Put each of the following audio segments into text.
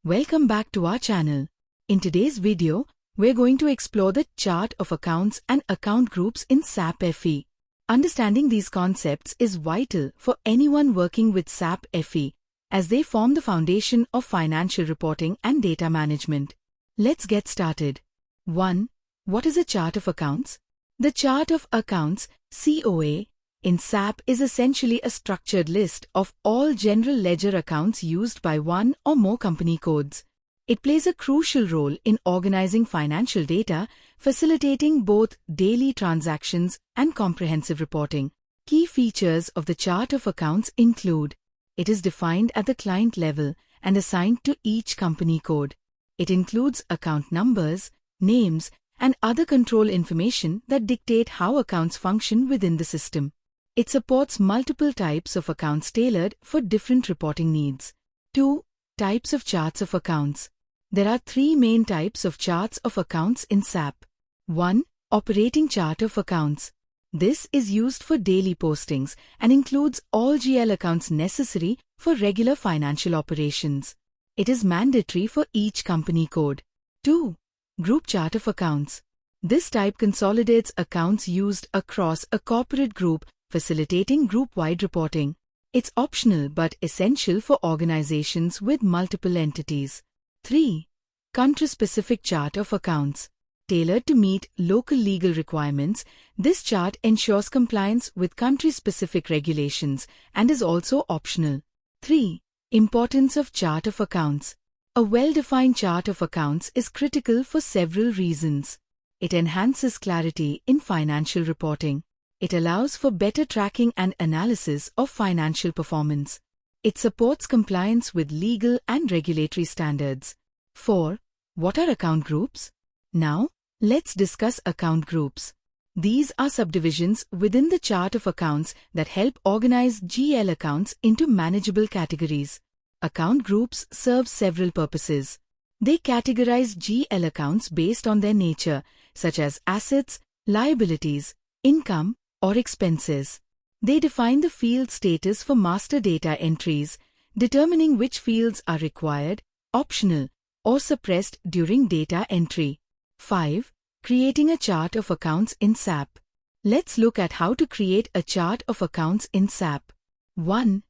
Welcome back to our channel. In today's video, we're going to explore the chart of accounts and account groups in SAP FI. Understanding these concepts is vital for anyone working with SAP FI, as they form the foundation of financial reporting and data management. Let's get started. 1. What is a chart of accounts? The chart of accounts, COA, in SAP is essentially a structured list of all general ledger accounts used by one or more company codes. It plays a crucial role in organizing financial data, facilitating both daily transactions and comprehensive reporting. Key features of the chart of accounts include: it is defined at the client level and assigned to each company code. It includes account numbers, names, and other control information that dictate how accounts function within the system. It supports multiple types of accounts tailored for different reporting needs. 2. Types of charts of accounts. There are three main types of charts of accounts in SAP. 1. Operating chart of accounts. This is used for daily postings and includes all GL accounts necessary for regular financial operations. It is mandatory for each company code. 2. Group chart of accounts. This type consolidates accounts used across a corporate group, facilitating group-wide reporting. It's optional but essential for organizations with multiple entities. 3. Country-specific chart of accounts. Tailored to meet local legal requirements, this chart ensures compliance with country-specific regulations and is also optional. 3. Importance of chart of accounts. A well-defined chart of accounts is critical for several reasons. It enhances clarity in financial reporting. It allows for better tracking and analysis of financial performance. It supports compliance with legal and regulatory standards. 4. What are account groups? Now, let's discuss account groups. These are subdivisions within the chart of accounts that help organize GL accounts into manageable categories. Account groups serve several purposes. They categorize GL accounts based on their nature, such as assets, liabilities, income, or expenses. They define the field status for master data entries, determining which fields are required, optional, or suppressed during data entry. 5. Creating a chart of accounts in SAP. Let's look at how to create a chart of accounts in SAP. 1.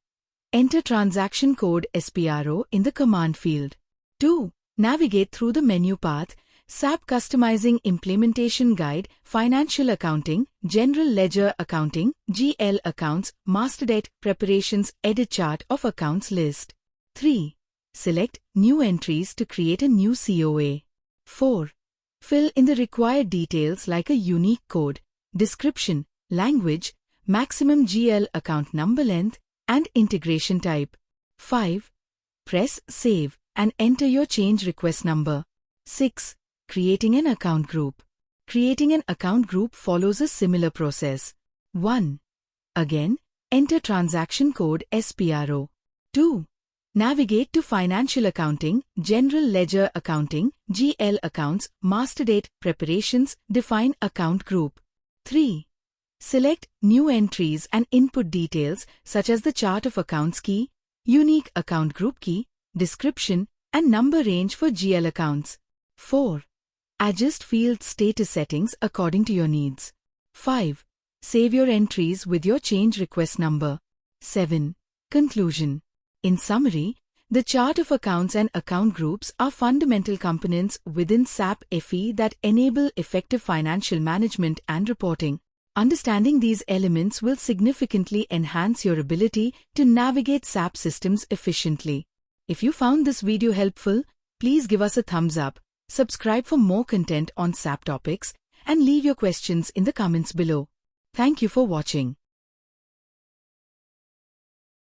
Enter transaction code SPRO in the command field. 2. Navigate through the menu path, SAP Customizing Implementation Guide, Financial Accounting, General Ledger Accounting, GL Accounts, Master Debt Preparations, Edit Chart of Accounts list. 3. Select New Entries to create a new COA. 4. Fill in the required details like a unique code, description, language, maximum GL account number length, and integration type. 5. Press Save and enter your change request number. 6. Creating an account group. Creating an account group follows a similar process. 1. Again, enter transaction code SPRO. 2. Navigate to Financial Accounting, General Ledger Accounting, GL Accounts, Master Date Preparations, define account group. 3. Select New Entries and input details such as the chart of accounts key, unique account group key, description, and number range for GL accounts. 4. Adjust field status settings according to your needs. 5. Save your entries with your change request number. 7. Conclusion. In summary, the chart of accounts and account groups are fundamental components within SAP FI that enable effective financial management and reporting. Understanding these elements will significantly enhance your ability to navigate SAP systems efficiently. If you found this video helpful, please give us a thumbs up, subscribe for more content on SAP topics, and leave your questions in the comments below. Thank you for watching.